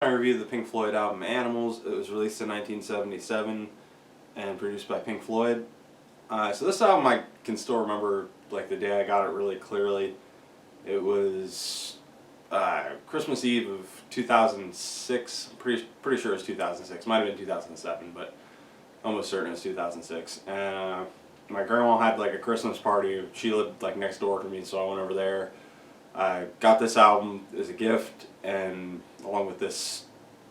I reviewed the Pink Floyd album Animals. It was released in 1977 and produced by Pink Floyd. So this album I can still remember like the day I got it really clearly. It was Christmas Eve of 2006. I'm pretty sure it was 2006. Might have been 2007, but almost certain it was 2006. And my grandma had like a Christmas party. She lived like next door to me, so I went over there. I got this album as a gift, and along with this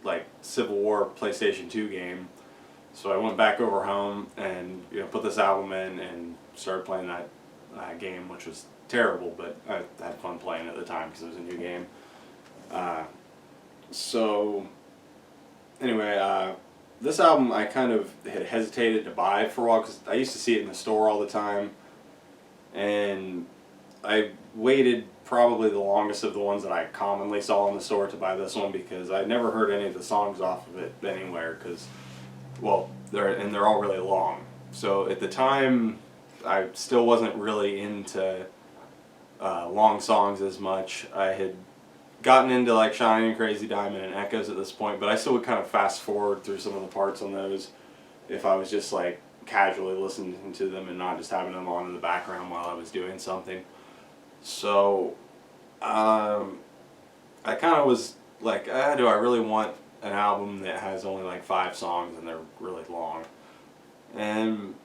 like Civil War PlayStation 2 game. So I went back over home and put this album in and started playing that game, which was terrible, but I had fun playing it at the time because it was a new game. So anyway, this album I kind of had hesitated to buy for a while because I used to see it in the store all the time, and I waited probably the longest of the ones that I commonly saw in the store to buy this one because I never heard any of the songs off of it anywhere because, well, they're all really long. So at the time, I still wasn't really into long songs as much. I had gotten into like Shining Crazy Diamond and Echoes at this point, but I still would kind of fast forward through some of the parts on those if I was just like casually listening to them and not just having them on in the background while I was doing something. So I kind of was like, do I really want an album that has only like 5 songs and they're really long? And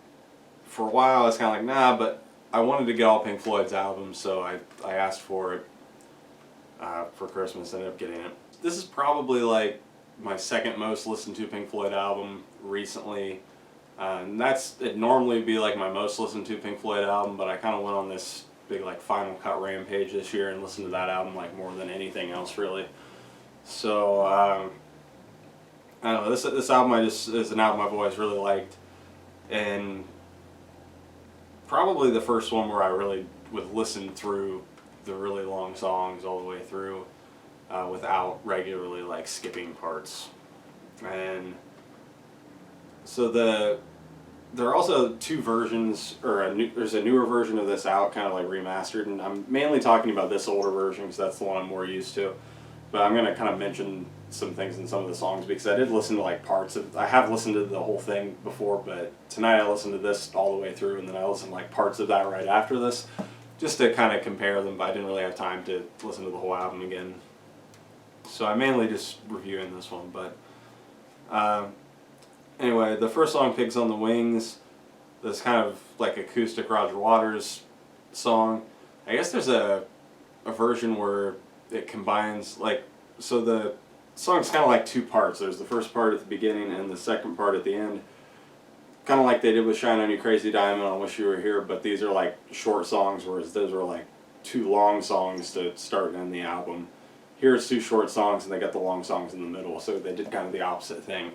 for a while I was kind of like, nah, but I wanted to get all Pink Floyd's albums, so I asked for it for Christmas, ended up getting it. This is probably like my second most listened to Pink Floyd album recently. And it'd normally be like my most listened to Pink Floyd album, but I kind of went on this big like Final Cut rampage this year and listened to that album like more than anything else really. So I don't know, this album is an album I've always really liked, and probably the first one where I really would listen through the really long songs all the way through without regularly like skipping parts. And so there are also 2 versions, or there's a newer version of this out, kind of like remastered, and I'm mainly talking about this older version because that's the one I'm more used to. But I'm going to kind of mention some things in some of the songs because I did listen to like parts of, I have listened to the whole thing before, but tonight I listened to this all the way through, and then I listened to like parts of that right after this, just to kind of compare them, but I didn't really have time to listen to the whole album again. So I'm mainly just reviewing this one, but anyway, the first song, Pigs on the Wings, this kind of like acoustic Roger Waters song. I guess there's a version where it combines, like, so the song's kind of like 2 parts. There's the first part at the beginning and the second part at the end. Kind of like they did with Shine On You Crazy Diamond, I Wish You Were Here, but these are like short songs, whereas those were like 2 long songs to start and end the album. Here's 2 short songs and they got the long songs in the middle, so they did kind of the opposite thing.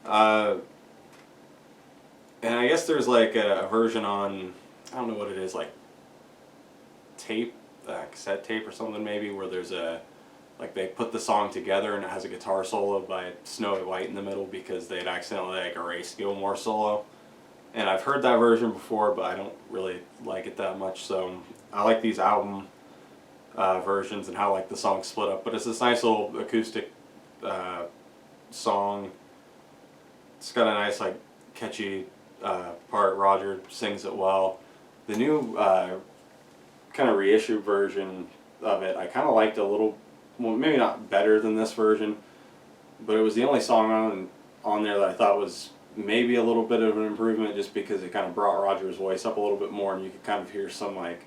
And I guess there's like a version on, I don't know what it is, like tape, cassette tape or something maybe, where there's like they put the song together and it has a guitar solo by Snowy White in the middle because they'd accidentally like erased Gilmore's solo. And I've heard that version before, but I don't really like it that much, so I like these album versions and how like the songs split up. But it's this nice little acoustic song. It's got a nice like catchy part. Roger sings it well. The new kind of reissued version of it, I kind of liked a little, well, maybe not better than this version, but it was the only song on there that I thought was maybe a little bit of an improvement, just because it kind of brought Roger's voice up a little bit more and you could kind of hear some like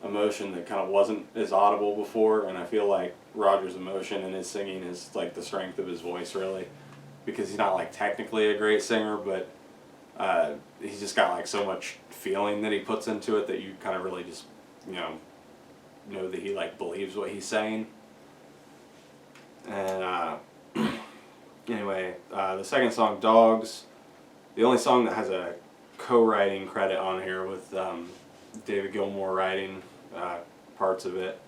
emotion that kind of wasn't as audible before. And I feel like Roger's emotion and his singing is like the strength of his voice really, because he's not like technically a great singer, but he's just got like so much feeling that he puts into it that you kind of really just know that he like believes what he's saying. And anyway, the second song, Dogs, the only song that has a co-writing credit on here with David Gilmour writing parts of it.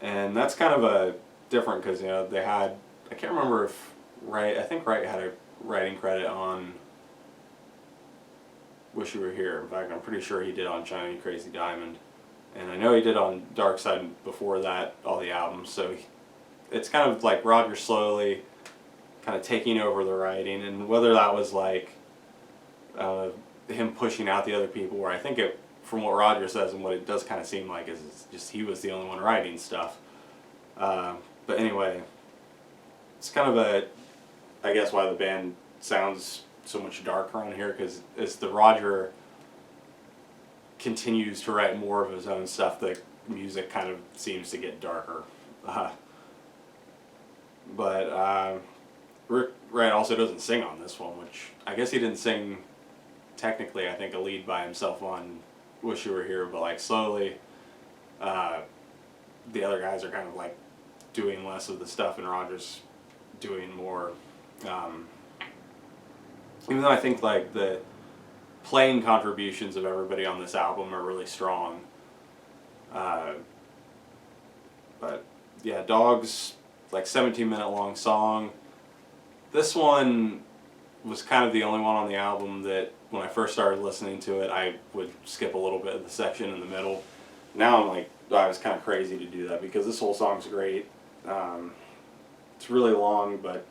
And that's kind of a different because they had, I can't remember if I think Wright had a writing credit on Wish You Were Here. In fact, I'm pretty sure he did on Shiny Crazy Diamond. And I know he did on Dark Side before that, all the albums, so it's kind of like Roger slowly kind of taking over the writing, and whether that was like him pushing out the other people, where I think it, from what Roger says and what it does kind of seem like, is it's just he was the only one writing stuff. But anyway, it's kind of I guess why the band sounds so much darker on here, because as the Roger continues to write more of his own stuff, the music kind of seems to get darker. But Rick Wright also doesn't sing on this one, which I guess he didn't sing technically, I think, a lead by himself on Wish You Were Here, but like slowly the other guys are kind of like doing less of the stuff and Roger's doing more. Even though I think like the playing contributions of everybody on this album are really strong. But yeah, Dogs, like 17-minute long song. This one was kind of the only one on the album that when I first started listening to it, I would skip a little bit of the section in the middle. Now I'm like, I was kind of crazy to do that because this whole song's great. It's really long, but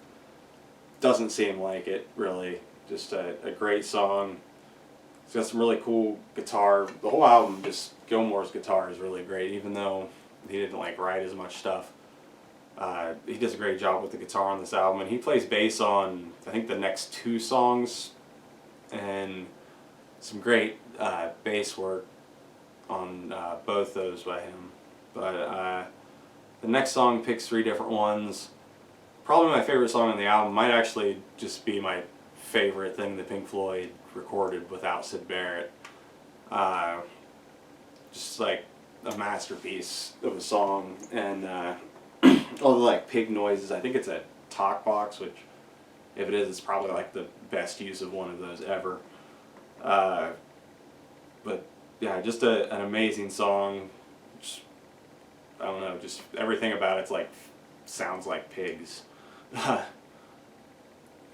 doesn't seem like it, really. Just a great song. It's got some really cool guitar. The whole album, just Gilmour's guitar is really great, even though he didn't like write as much stuff. He does a great job with the guitar on this album, and he plays bass on, I think, the next 2 songs, and some great bass work on both those by him. But the next song picks 3 different ones. Probably my favorite song on the album might actually just be my favorite thing that Pink Floyd recorded without Syd Barrett. Just like a masterpiece of a song, and all the like pig noises. I think it's a talk box, which if it is, it's probably like the best use of one of those ever. But yeah, just an amazing song. Just, I don't know, just everything about it's like sounds like pigs.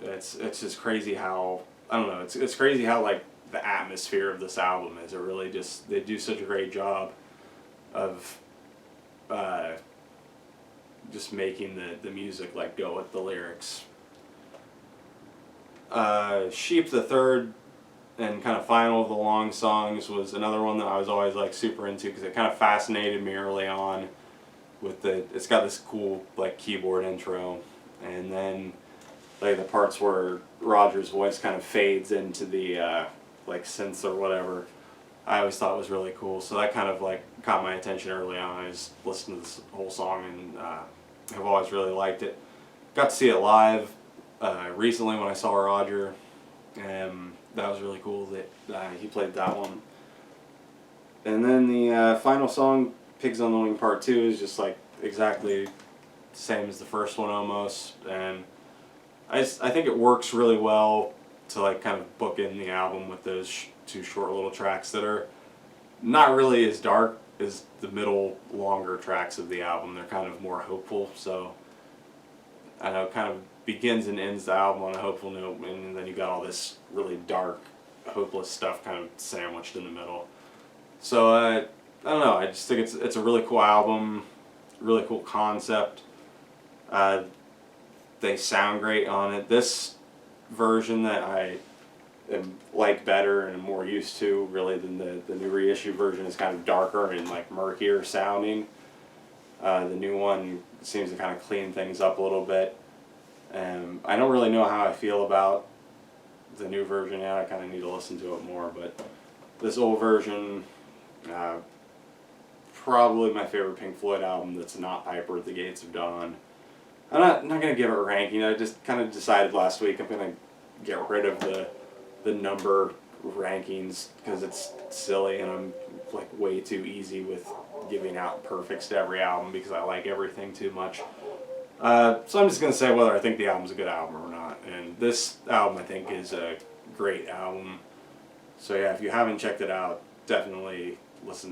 It's just crazy how, I don't know, it's crazy how like the atmosphere of this album is. It really just, they do such a great job of just making the music like go with the lyrics. Sheep, the third and kind of final of the long songs, was another one that I was always like super into because it kind of fascinated me early on with it's got this cool like keyboard intro, and then like the parts where Roger's voice kind of fades into the like synths or whatever. I always thought was really cool, so that kind of like caught my attention early on. I just listened to this whole song and I've always really liked it. Got to see it live recently when I saw Roger, and that was really cool that he played that one. And then the final song, Pigs on the Wing Part 2, is just like exactly the same as the first one almost, and I think it works really well to like kind of book in the album with those 2 short little tracks that are not really as dark as the middle longer tracks of the album. They're kind of more hopeful, so I know it kind of begins and ends the album on a hopeful note, and then you got all this really dark, hopeless stuff kind of sandwiched in the middle. So I don't know, I just think it's a really cool album, really cool concept. They sound great on it. This version that I like better and am more used to really than the new reissue version is kind of darker and like murkier sounding. The new one seems to kind of clean things up a little bit. I don't really know how I feel about the new version yet. I kind of need to listen to it more, but this old version, probably my favorite Pink Floyd album that's not Piper at the Gates of Dawn. I'm not going to give it a ranking. I just kind of decided last week I'm going to get rid of the number rankings because it's silly and I'm like way too easy with giving out perfects to every album because I like everything too much. So I'm just going to say whether I think the album's a good album or not. And this album I think is a great album. So yeah, if you haven't checked it out, definitely listen to